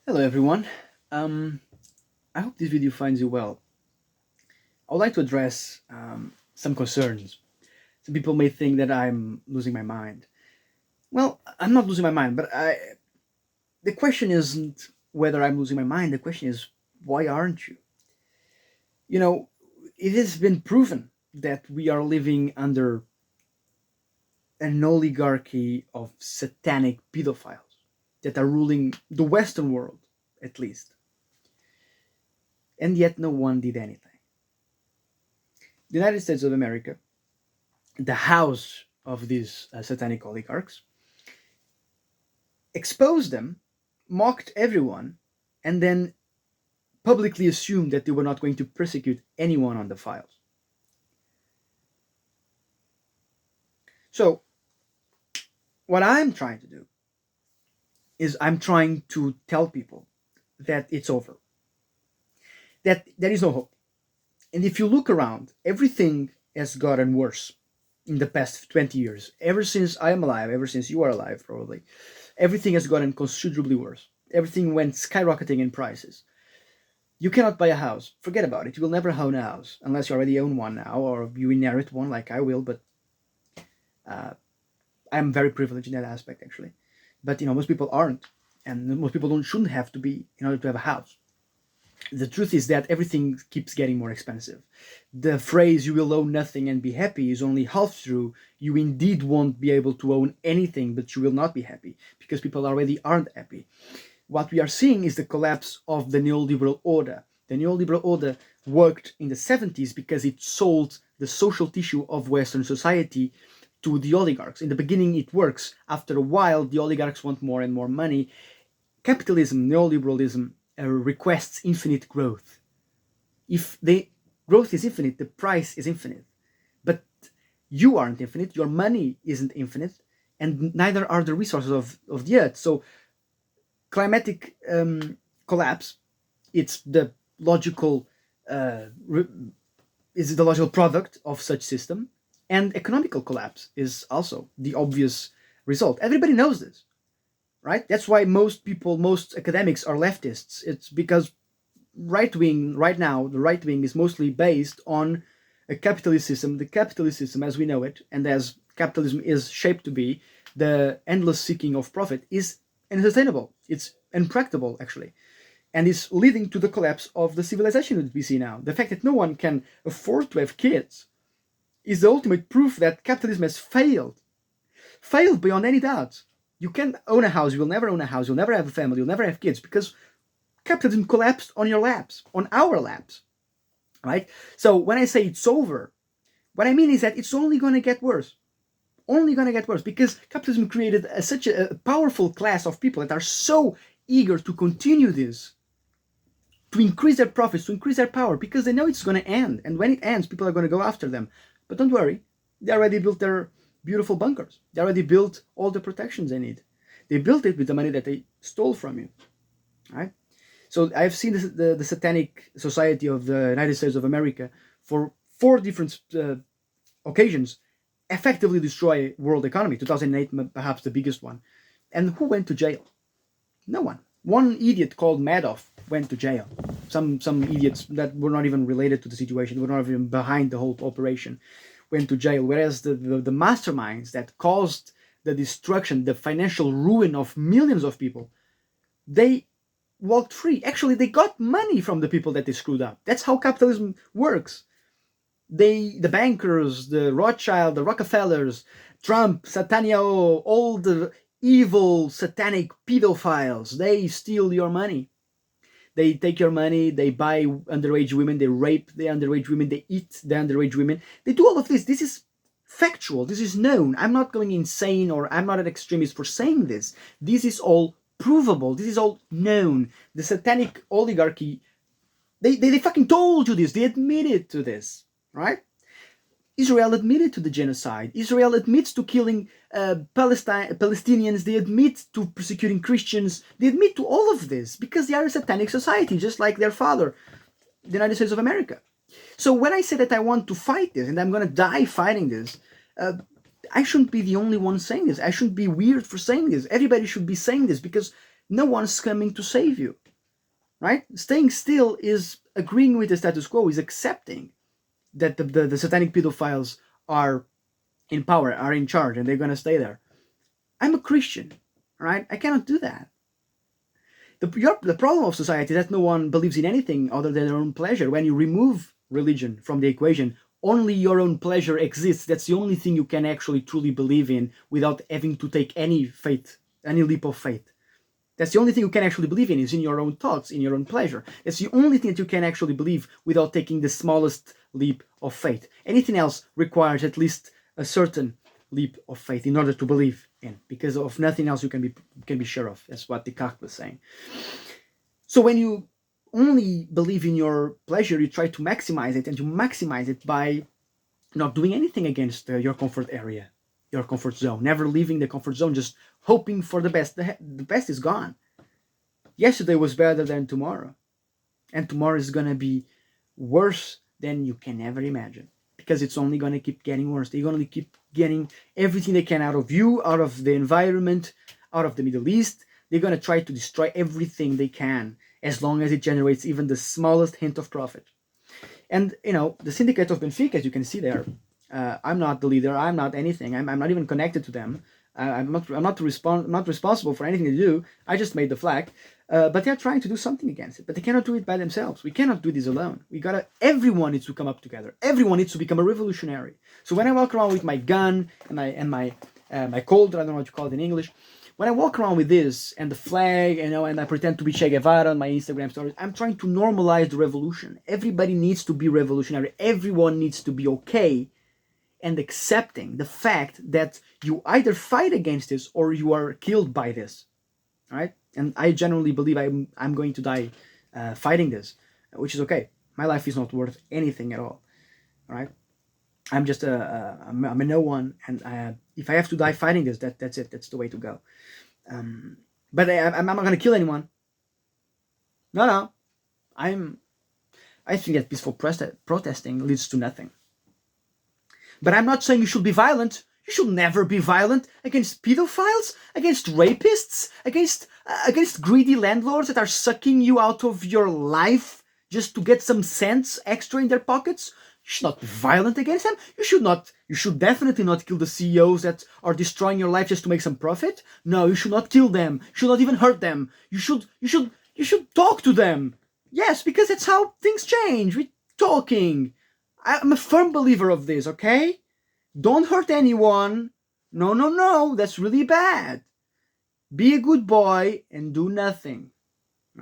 Hello everyone. I hope this video finds you well. I would like to address some concerns. Some people may think that I'm losing my mind. Well, I'm not losing my mind, but the question isn't whether I'm losing my mind. The question is, why aren't you? You know, it has been proven that we are living under an oligarchy of satanic pedophiles that are ruling the Western world, at least. And yet no one did anything. The United States of America, the house of these satanic oligarchs, exposed them, mocked everyone, and then publicly assumed that they were not going to persecute anyone on the files. So, what I'm trying to do is I'm trying to tell people that it's over, that there is no hope. And if you look around, everything has gotten worse in the past 20 years. Ever since I am alive, ever since you are alive, probably, everything has gotten considerably worse. Everything went skyrocketing in prices. You cannot buy a house. Forget about it. You will never own a house unless you already own one now or you inherit one like I will, but uh, I'm very privileged in that aspect, actually. But, most people aren't. And most people shouldn't have to be in order to have a house. The truth is that everything keeps getting more expensive. The phrase "you will own nothing and be happy" is only half true. You indeed won't be able to own anything, but you will not be happy because people already aren't happy. What we are seeing is the collapse of the neoliberal order. The neoliberal order worked in the 70s because it sold the social tissue of Western society to the oligarchs. In the beginning, it works. After a while, the oligarchs want more and more money. Capitalism, neoliberalism, requests infinite growth. If the growth is infinite, the price is infinite. But you aren't infinite, your money isn't infinite, and neither are the resources of the earth. So climatic collapse, it's the logical is the logical product of such system, and economical collapse is also the obvious result. Everybody knows this, right? That's why most people, most academics are leftists. It's because right now, the right wing is mostly based on a capitalist system. The capitalist system, as we know it, and as capitalism is shaped to be, the endless seeking of profit is unsustainable. It's impractical, actually. And is leading to the collapse of the civilization that we see now. The fact that no one can afford to have kids is the ultimate proof that capitalism has failed beyond any doubt. You can't own a house, you will never own a house, you'll never have a family, you'll never have kids because capitalism collapsed on your laps, on our laps, right? So when I say it's over, what I mean is that it's only going to get worse. Only going to get worse because capitalism created such a powerful class of people that are so eager to continue this, to increase their profits, to increase their power, because they know it's going to end. And when it ends, people are going to go after them. But don't worry, they already built their beautiful bunkers. They already built all the protections they need. They built it with the money that they stole from you, right? So I've seen the Satanic Society of the United States of America for 4 different occasions effectively destroy world economy. 2008, perhaps the biggest one. And who went to jail? No one. One idiot called Madoff went to jail. Some idiots that were not even related to the situation, were not even behind the whole operation, went to jail. Whereas the masterminds that caused the destruction, the financial ruin of millions of people, they walked free. Actually, they got money from the people that they screwed up. That's how capitalism works. The bankers, the Rothschild, the Rockefellers, Trump, Satania, all the evil satanic pedophiles, they steal your money. They take your money, they buy underage women, they rape the underage women, they eat the underage women. They do all of this. This is factual. This is known. I'm not going insane, or I'm not an extremist for saying this. This is all provable. This is all known. The satanic oligarchy, they fucking told you this. They admitted to this, right? Israel admitted to the genocide. Israel admits to killing Palestinians. They admit to persecuting Christians. They admit to all of this because they are a satanic society, just like their father, the United States of America. So when I say that I want to fight this and I'm going to die fighting this, I shouldn't be the only one saying this. I shouldn't be weird for saying this. Everybody should be saying this because No one's coming to save you, right? Staying still is agreeing with the status quo, is accepting that the satanic pedophiles are in power, are in charge, and they're going to stay there. I'm a Christian, right? I cannot do that. The problem of society is that no one believes in anything other than their own pleasure. When you remove religion from the equation, only your own pleasure exists. That's the only thing you can actually truly believe in without having to take any faith, any leap of faith. That's the only thing you can actually believe in, is in your own thoughts, in your own pleasure. That's the only thing that you can actually believe without taking the smallest leap of faith. Anything else requires at least a certain leap of faith in order to believe in, because of nothing else you can be sure of. That's what Descartes was saying. So when you only believe in your pleasure, you try to maximize it, and you maximize it by not doing anything against your comfort area, your comfort zone, never leaving the comfort zone, just hoping for the best. The best is gone. Yesterday was better than tomorrow, and tomorrow is gonna be worse than you can ever imagine, because it's only gonna keep getting worse. They're gonna keep getting everything they can out of you, out of the environment, out of the Middle East. They're gonna try to destroy everything they can, as long as it generates even the smallest hint of profit. And the Syndicate of Benfica, as you can see there, I'm not the leader. I'm not anything. I'm not even connected to them. I'm not responsible for anything they do. I just made the flag, but they're trying to do something against it. But they cannot do it by themselves. We cannot do this alone. Everyone needs to come up together. Everyone needs to become a revolutionary. So when I walk around with my gun and my colt, I don't know what you call it in English. When I walk around with this and the flag, and I pretend to be Che Guevara on my Instagram stories, I'm trying to normalize the revolution. Everybody needs to be revolutionary. Everyone needs to be okay and accepting the fact that you either fight against this or you are killed by this, right? And I genuinely believe I'm going to die fighting this, which is okay. My life is not worth anything at all, right? I'm just I'm a no one, and if I have to die fighting this, that's it. That's the way to go. But I'm not going to kill anyone. No. I think that peaceful protesting leads to nothing. But I'm not saying you should be violent. You should never be violent against pedophiles, against rapists, against greedy landlords that are sucking you out of your life just to get some cents extra in their pockets. You should not be violent against them. You should definitely not kill the CEOs that are destroying your life just to make some profit. No, you should not kill them. You should not even hurt them. You should talk to them. Yes, because that's how things change. We're talking. I'm a firm believer of this, okay? Don't hurt anyone. No, that's really bad. Be a good boy and do nothing.